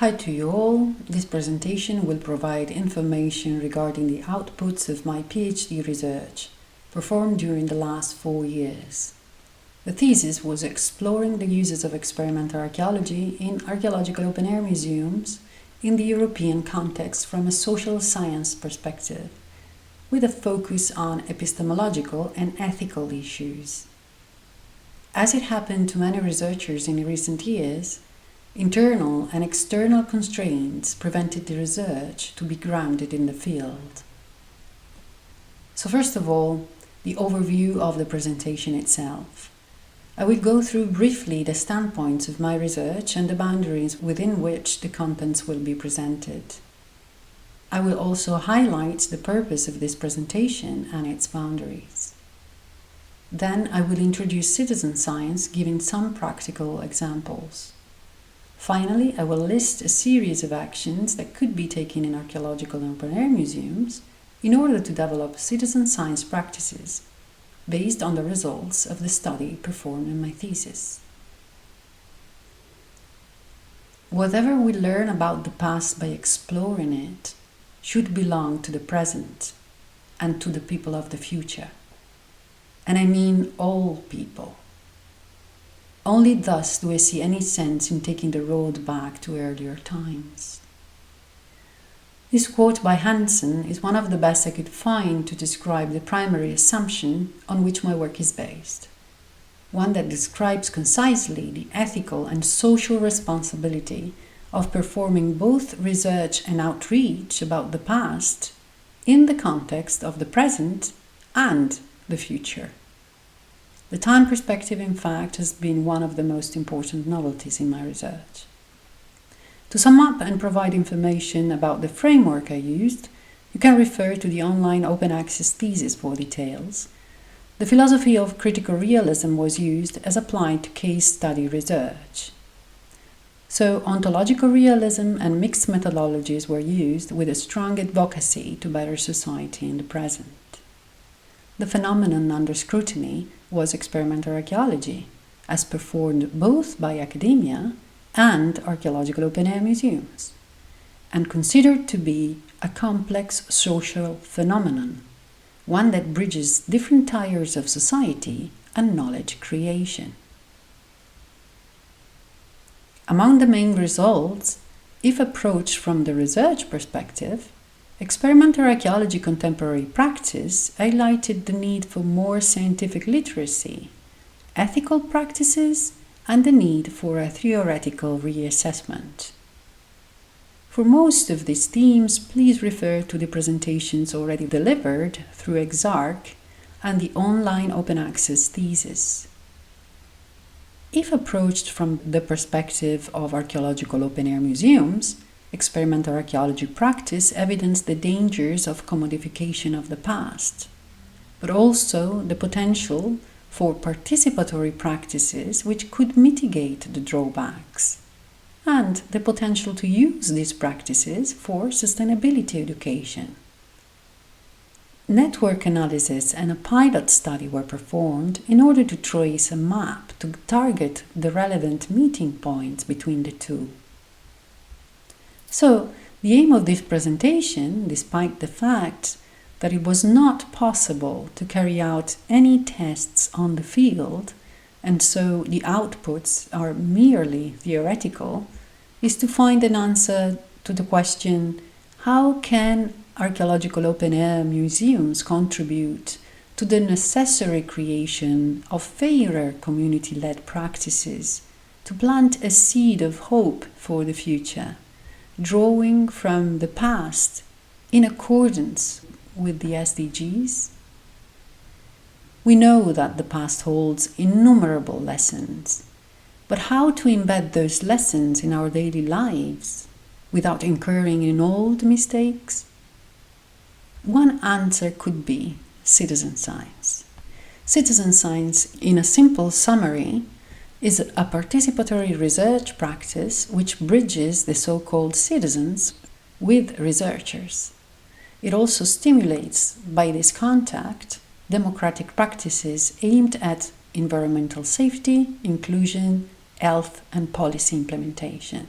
Hi to you all. This presentation will provide information regarding the outputs of my PhD research performed during the last 4 years. The thesis was exploring the uses of experimental archaeology in archaeological open-air museums in the European context from a social science perspective, with a focus on epistemological and ethical issues. As it happened to many researchers in recent years, internal and external constraints prevented the research to be grounded in the field. So first of all, the overview of the presentation itself. I will go through briefly the standpoints of my research and the boundaries within which the contents will be presented. I will also highlight the purpose of this presentation and its boundaries. Then I will introduce citizen science, giving some practical examples. Finally, I will list a series of actions that could be taken in archaeological and open-air museums in order to develop citizen science practices based on the results of the study performed in my thesis. Whatever we learn about the past by exploring it should belong to the present and to the people of the future. And I mean all people. Only thus do I see any sense in taking the road back to earlier times. This quote by Hansen is one of the best I could find to describe the primary assumption on which my work is based, one that describes concisely the ethical and social responsibility of performing both research and outreach about the past in the context of the present and the future. The time perspective, in fact, has been one of the most important novelties in my research. To sum up and provide information about the framework I used, you can refer to the online open access thesis for details. The philosophy of critical realism was used as applied to case study research. So, ontological realism and mixed methodologies were used with a strong advocacy to better society in the present. The phenomenon under scrutiny was experimental archaeology, as performed both by academia and archaeological open-air museums, and considered to be a complex social phenomenon, one that bridges different tiers of society and knowledge creation. Among the main results, if approached from the research perspective, experimental archaeology contemporary practice highlighted the need for more scientific literacy, ethical practices, and the need for a theoretical reassessment. For most of these themes, please refer to the presentations already delivered through EXARC and the online open access thesis. If approached from the perspective of archaeological open-air museums, experimental archaeology practice evidenced the dangers of commodification of the past, but also the potential for participatory practices which could mitigate the drawbacks, and the potential to use these practices for sustainability education. Network analysis and a pilot study were performed in order to trace a map to target the relevant meeting points between the two. So, the aim of this presentation, despite the fact that it was not possible to carry out any tests on the field, and so the outputs are merely theoretical, is to find an answer to the question, how can archaeological open-air museums contribute to the necessary creation of fairer community-led practices to plant a seed of hope for the future, drawing from the past in accordance with the SDGs? We know that the past holds innumerable lessons, but how to embed those lessons in our daily lives without incurring in old mistakes? One answer could be citizen science. Citizen science, in a simple summary, is a participatory research practice which bridges the so-called citizens with researchers. It also stimulates, by this contact, democratic practices aimed at environmental safety, inclusion, health, and policy implementation.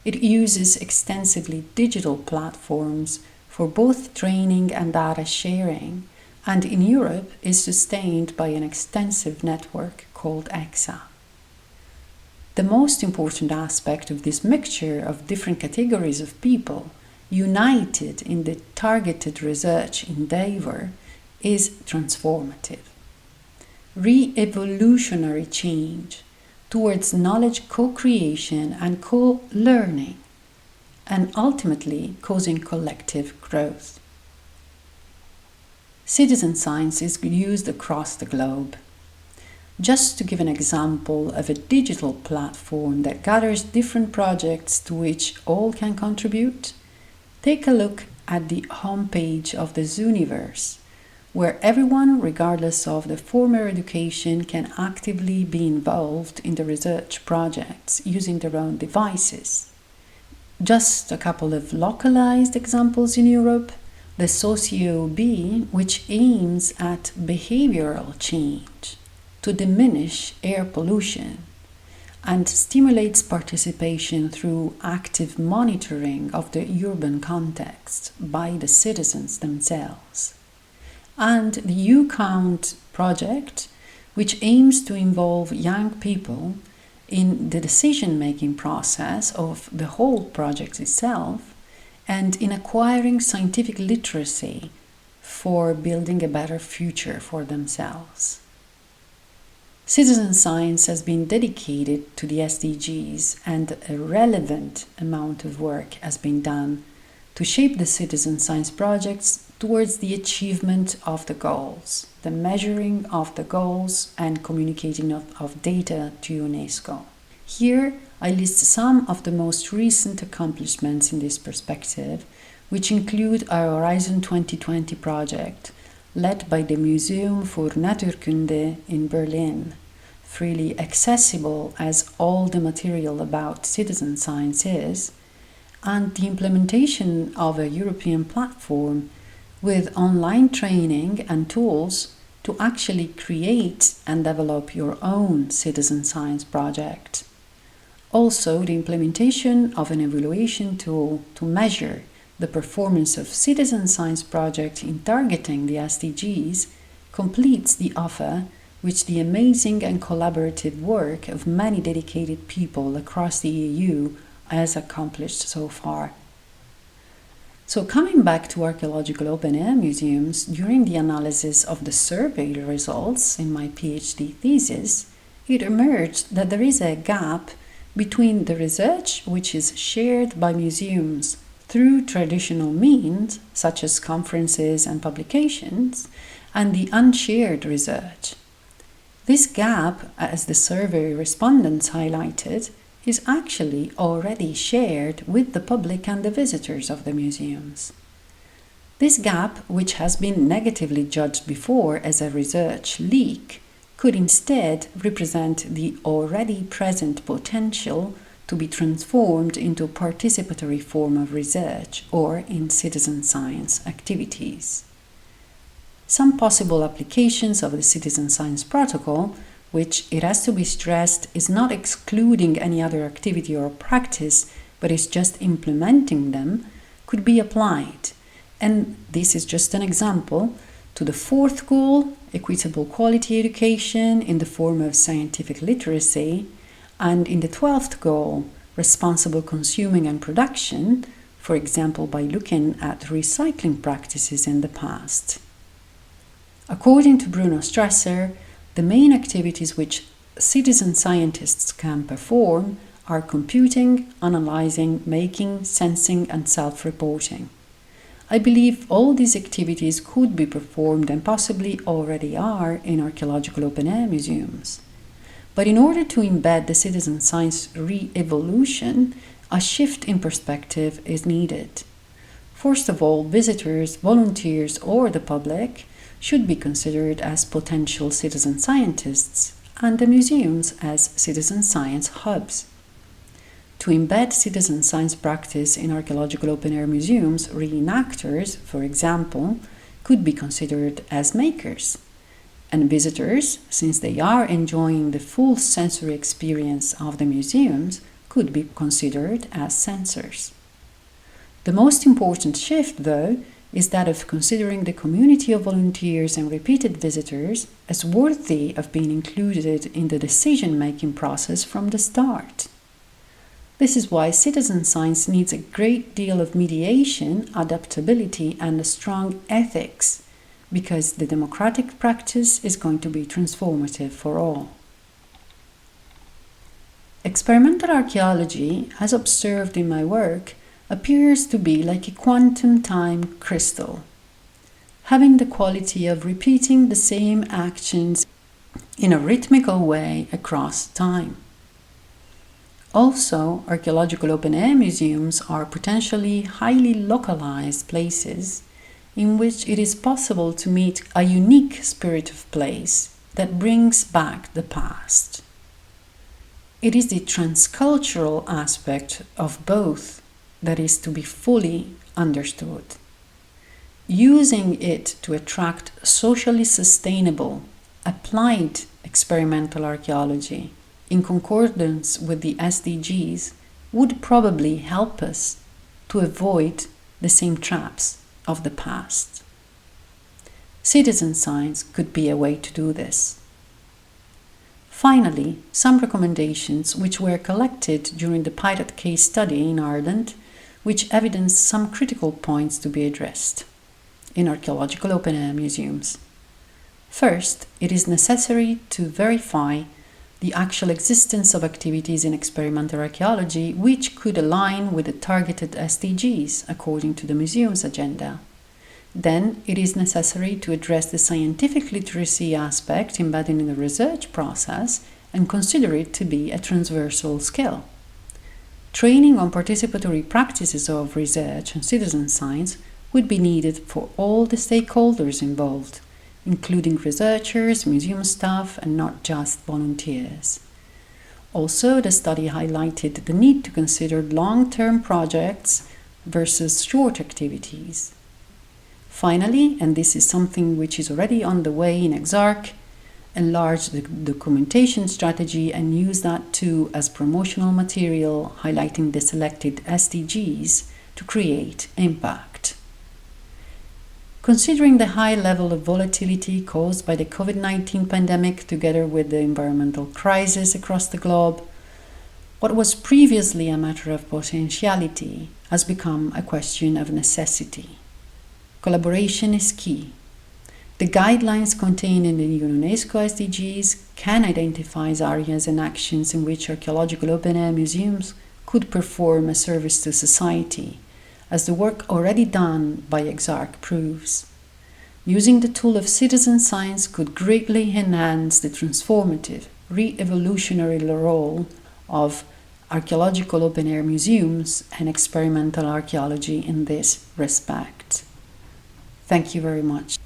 It uses extensively digital platforms for both training and data sharing, and in Europe is sustained by an extensive network called EXA. The most important aspect of this mixture of different categories of people united in the targeted research endeavor is transformative. Re-evolutionary change towards knowledge co-creation and co-learning, and ultimately causing collective growth. Citizen science is used across the globe. Just to give an example of a digital platform that gathers different projects to which all can contribute, take a look at the homepage of the Zooniverse, where everyone, regardless of their former education, can actively be involved in the research projects using their own devices. Just a couple of localized examples in Europe: the Socio-B, which aims at behavioral change to diminish air pollution and stimulates participation through active monitoring of the urban context by the citizens themselves. And the UCount project, which aims to involve young people in the decision-making process of the whole project itself and in acquiring scientific literacy for building a better future for themselves. Citizen science has been dedicated to the SDGs, and a relevant amount of work has been done to shape the citizen science projects towards the achievement of the goals, the measuring of the goals, and communicating of data to UNESCO. Here, I list some of the most recent accomplishments in this perspective, which include our Horizon 2020 project, led by the Museum für Naturkunde in Berlin, freely accessible as all the material about citizen science is, and the implementation of a European platform with online training and tools to actually create and develop your own citizen science project. Also, the implementation of an evaluation tool to measure the performance of citizen science projects in targeting the SDGs completes the offer which the amazing and collaborative work of many dedicated people across the EU has accomplished so far. So, coming back to archaeological open-air museums, during the analysis of the survey results in my PhD thesis, it emerged that there is a gap between the research which is shared by museums through traditional means, such as conferences and publications, and the unshared research. This gap, as the survey respondents highlighted, is actually already shared with the public and the visitors of the museums. This gap, which has been negatively judged before as a research leak, could instead represent the already present potential to be transformed into a participatory form of research or in citizen science activities. Some possible applications of the citizen science protocol, which, it has to be stressed, is not excluding any other activity or practice, but is just implementing them, could be applied. And this is just an example to the fourth goal, equitable quality education in the form of scientific literacy, and in the 12th goal, responsible consuming and production, for example by looking at recycling practices in the past. According to Bruno Strasser, the main activities which citizen scientists can perform are computing, analyzing, making, sensing, and self-reporting. I believe all these activities could be performed and possibly already are in archaeological open-air museums. But in order to embed the citizen science re-evolution, a shift in perspective is needed. First of all, visitors, volunteers, or the public should be considered as potential citizen scientists and the museums as citizen science hubs. To embed citizen science practice in archaeological open-air museums, reenactors, for example, could be considered as makers. And visitors, since they are enjoying the full sensory experience of the museums, could be considered as sensors. The most important shift, though, is that of considering the community of volunteers and repeated visitors as worthy of being included in the decision-making process from the start. This is why citizen science needs a great deal of mediation, adaptability, and a strong ethics, because the democratic practice is going to be transformative for all. Experimental archaeology, as observed in my work, appears to be like a quantum time crystal, having the quality of repeating the same actions in a rhythmical way across time. Also, archaeological open-air museums are potentially highly localized places in which it is possible to meet a unique spirit of place that brings back the past. It is the transcultural aspect of both that is to be fully understood. Using it to attract socially sustainable, applied experimental archaeology in concordance with the SDGs would probably help us to avoid the same traps of the past. Citizen science could be a way to do this. Finally, some recommendations which were collected during the pilot case study in Ireland, which evidenced some critical points to be addressed in archaeological open-air museums. First, it is necessary to verify the actual existence of activities in experimental archaeology which could align with the targeted SDGs according to the museum's agenda. Then it is necessary to address the scientific literacy aspect embedded in the research process and consider it to be a transversal skill. Training on participatory practices of research and citizen science would be needed for all the stakeholders involved, including researchers, museum staff, and not just volunteers. Also, the study highlighted the need to consider long-term projects versus short activities. Finally, and this is something which is already on the way in EXARC, enlarge the documentation strategy and use that too as promotional material highlighting the selected SDGs to create impact. Considering the high level of volatility caused by the COVID-19 pandemic together with the environmental crisis across the globe, what was previously a matter of potentiality has become a question of necessity. Collaboration is key. The guidelines contained in the UNESCO SDGs can identify areas and actions in which archaeological open-air museums could perform a service to society, as the work already done by EXARC proves. Using the tool of citizen science could greatly enhance the transformative, re-evolutionary role of archaeological open-air museums and experimental archaeology in this respect. Thank you very much.